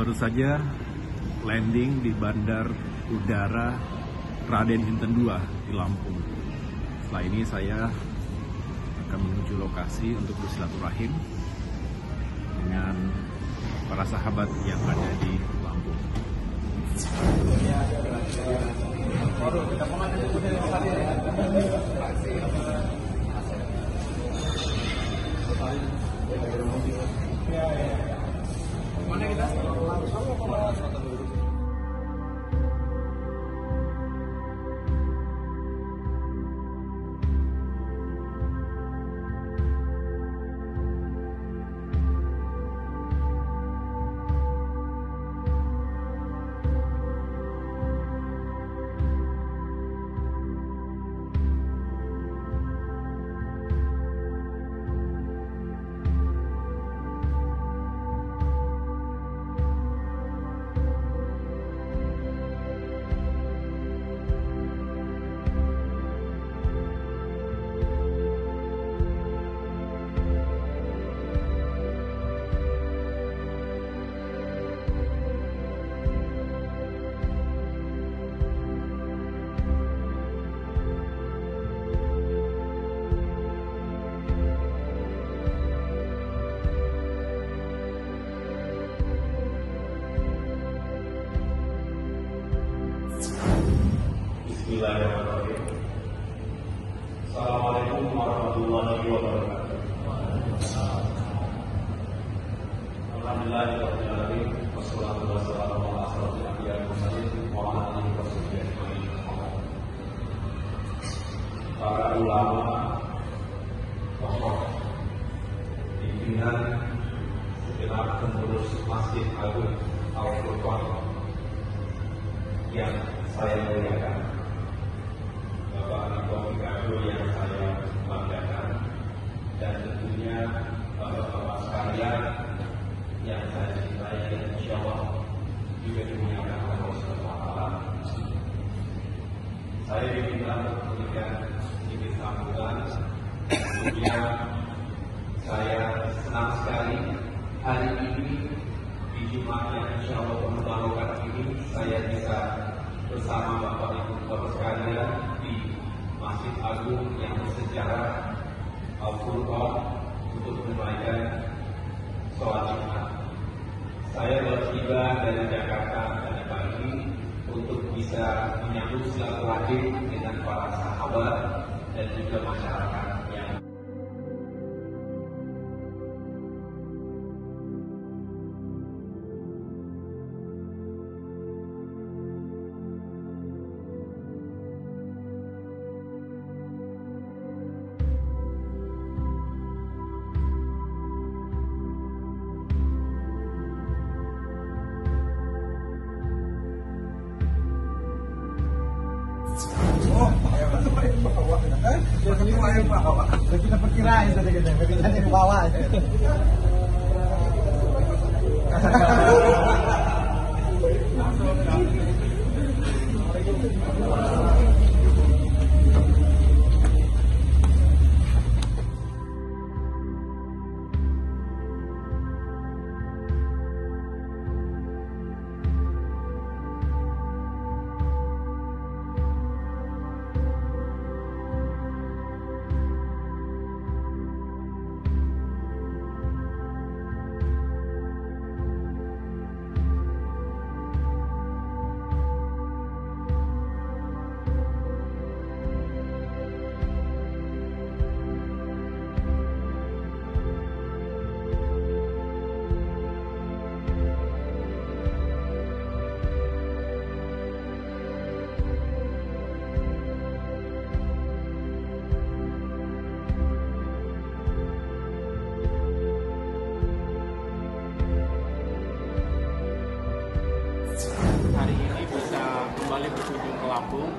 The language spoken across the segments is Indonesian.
baru saja landing di Bandar Udara Raden Inten II di Lampung. Setelah ini saya akan menuju lokasi untuk bersilaturahim dengan para sahabat yang ada di Lampung. Mana kita? Bismillahirrahmanirrahim. Assalamualaikum warahmatullahi wabarakatuh. Alhamdulillahirabbil alamin wassalatu wassalamu ala asyrofil anbiya'i wal mursalin wa ala alihi washabbihi ajmain. Para ulama, tokoh pimpinan segenap pengurus Masjid Agung Al-Furqan yang saya muliakan, Bapak Anggota Gardo yang saya banggakan, dan tentunya Bapak-Bapak sekalian yang saya cintai dan insya Allah juga dimuliakan Allah Subhanahu wa Ta'ala. Saya diminta untuk memberikan sedikit sambutan. Tentunya saya senang sekali hari ini di Jumat yang insya Allah berbarokah ini saya bisa bersama Bapak Ibu Bapak sekalian di Masjid Agung yang bersejarah Al-Furqan untuk menunaikan sholat Jumat. Saya baru tiba dari Jakarta tadi pagi untuk bisa menyambut silaturahim dengan para sahabat dan juga masyarakat yang kita perkirain tadi kita di bawah. Lampung.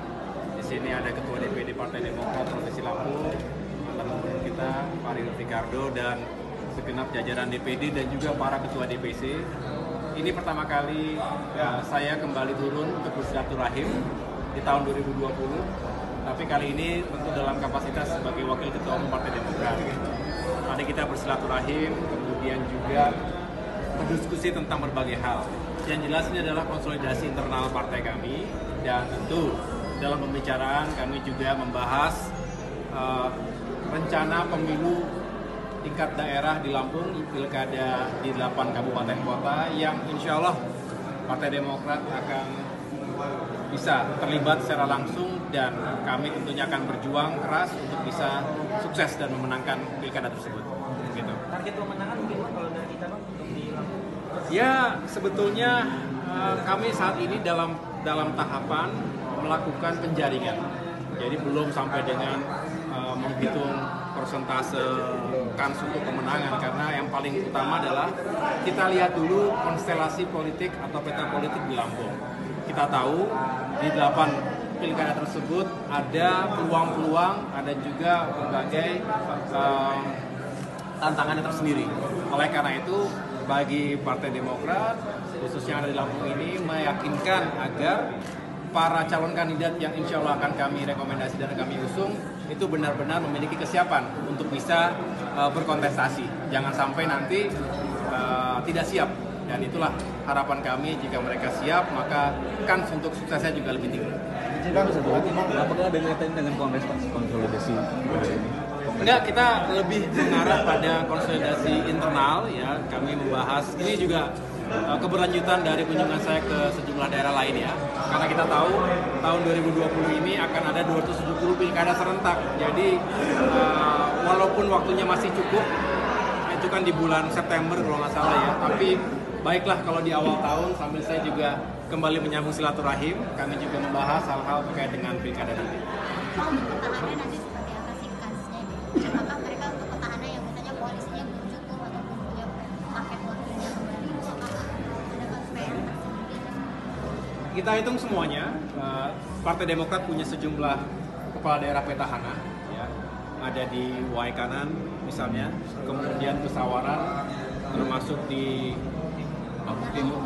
Di sini ada Ketua DPD Partai Demokrat Provinsi Lampung, mantan gubernur kita Pak Ricardo, dan segenap jajaran DPD dan juga para ketua DPC. Ini pertama kali saya kembali turun untuk bersilaturahim di tahun 2020, tapi kali ini tentu dalam kapasitas sebagai Wakil Ketua Umum Partai Demokrat. Tadi kita bersilaturahim, kemudian juga berdiskusi tentang berbagai hal. Yang jelas ini adalah konsolidasi internal partai kami, dan tentu dalam pembicaraan kami juga membahas rencana pemilu tingkat daerah di Lampung, pilkada di 8 kabupaten kota yang insya Allah Partai Demokrat akan bisa terlibat secara langsung, dan kami tentunya akan berjuang keras untuk bisa sukses dan memenangkan pilkada tersebut. Gitu. Target pemenangan mungkin kalau dari kita Bang untuk di Lampung? Ya, sebetulnya kami saat ini dalam tahapan melakukan penjaringan. Jadi belum sampai dengan menghitung persentase kans untuk kemenangan, karena yang paling utama adalah kita lihat dulu konstelasi politik atau peta politik di Lampung. Kita tahu di 8 pilkada tersebut ada peluang-peluang, ada juga berbagai tantangannya tersendiri. Oleh karena itu, bagi Partai Demokrat, khususnya yang ada di Lampung ini, meyakinkan agar para calon kandidat yang insya Allah akan kami rekomendasi dan kami usung itu benar-benar memiliki kesiapan untuk bisa berkontestasi. Jangan sampai nanti tidak siap, dan itulah harapan kami. Jika mereka siap, maka kans untuk suksesnya juga lebih tinggi. Bang, satu lagi Bang, Apakah ada kaitannya dengan konsolidasi ini? Enggak, kita lebih mengarah pada konsolidasi internal ya. Kami membahas ini juga keberlanjutan dari kunjungan saya ke sejumlah daerah lain ya. Karena kita tahu tahun 2020 ini akan ada 270 pilkada serentak. Jadi walaupun waktunya masih cukup, itu kan di bulan September kalau nggak salah ya. Tapi baiklah kalau di awal tahun, sambil saya juga kembali menyambung silaturahim, kami juga membahas hal-hal terkait dengan pilkada ini. Petahana nanti seperti apa sih kansnya gitu? Apakah mereka untuk petahana yang misalnya koalisinya belum cukup ataupun punya paket wakilnya kembali, apakah ada konspirasi tersendiri? Kita hitung semuanya. Partai Demokrat punya sejumlah kepala daerah petahana, ya. Ada di Waikanan misalnya, kemudian Pesawaran, termasuk di Timur,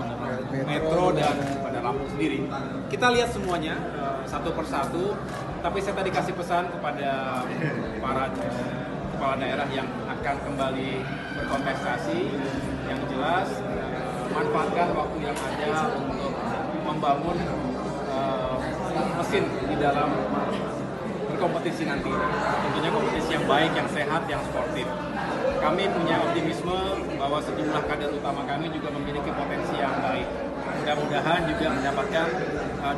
Metro, dan pada Lampung sendiri. Kita lihat semuanya satu persatu. Tapi saya tadi kasih pesan kepada para kepala daerah yang akan kembali berkontestasi, yang jelas manfaatkan waktu yang ada untuk membangun mesin di dalam berkompetisi nanti. Tentunya kompetisi yang baik, yang sehat, yang sportif. Kami punya optimisme bahwa sejumlah kader utama kami juga memiliki potensi yang baik. Mudah-mudahan juga mendapatkan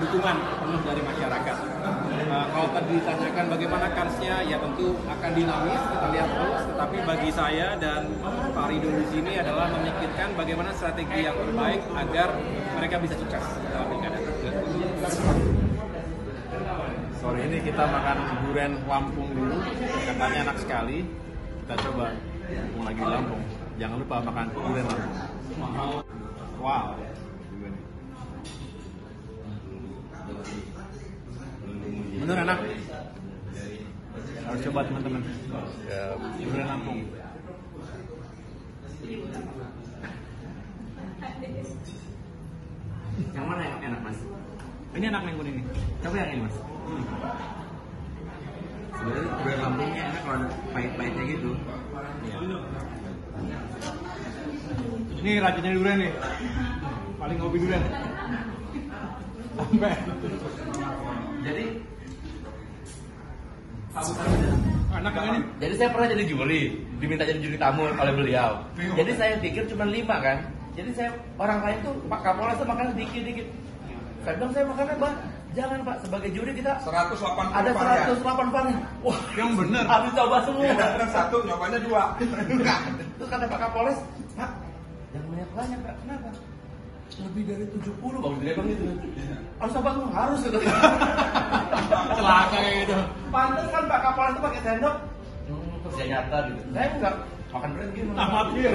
dukungan penuh dari masyarakat. Kalau tadi ditanyakan bagaimana kansnya, ya tentu akan dinamis, kita lihat terus. Tetapi bagi saya dan Pak Ridho di sini adalah memikirkan bagaimana strategi yang terbaik agar mereka bisa sukses dalam pilkada. Sore ini kita makan durian Lampung dulu, katanya enak sekali. Kita coba mau lagi di Lampung. Jangan lupa makan durian Lampung. Wow. Bener enak. Harus coba teman-teman. Durian Lampung. Yang mana yang enak Mas? Ini enak yang kuning nih. Coba yang ini Mas. Sebenarnya durian Lampungnya enak kalau ada pahit-pahitnya gitu. Ini rajinnya durian nih. Paling hobi durian. Sampai. Jadi Enak kan ini? Jadi saya pernah jadi juri, diminta jadi juri tamu oleh beliau. Jadi saya pikir cuma 5 kan. Jadi saya orang lain tuh Pak Kapolres tuh makan dikit-dikit. Saya bilang saya makannya Pak, jangan Pak, sebagai juri kita 180 ada 108 varian. Wah, Yang bener. habis coba semua. Ya datang 1, nyobanya 2. Terus kata Pak Kapolres, Pak, jangan banyak-banyak Pak, kenapa? Lebih dari 70 bagus dia bilang gitu. Harus coba semua, harus gitu. Celaka kayak gitu. Pantes kan Pak Kapolres itu pakai sendok. Terus dia nyata gitu. Saya enggak makan berat gini. Amatir.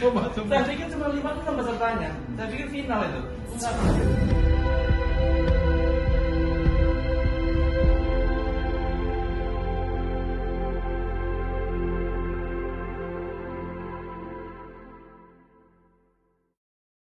Coba semua. Saya pikir cuma 5 itu kan pesertanya. Saya pikir final itu. Enggak.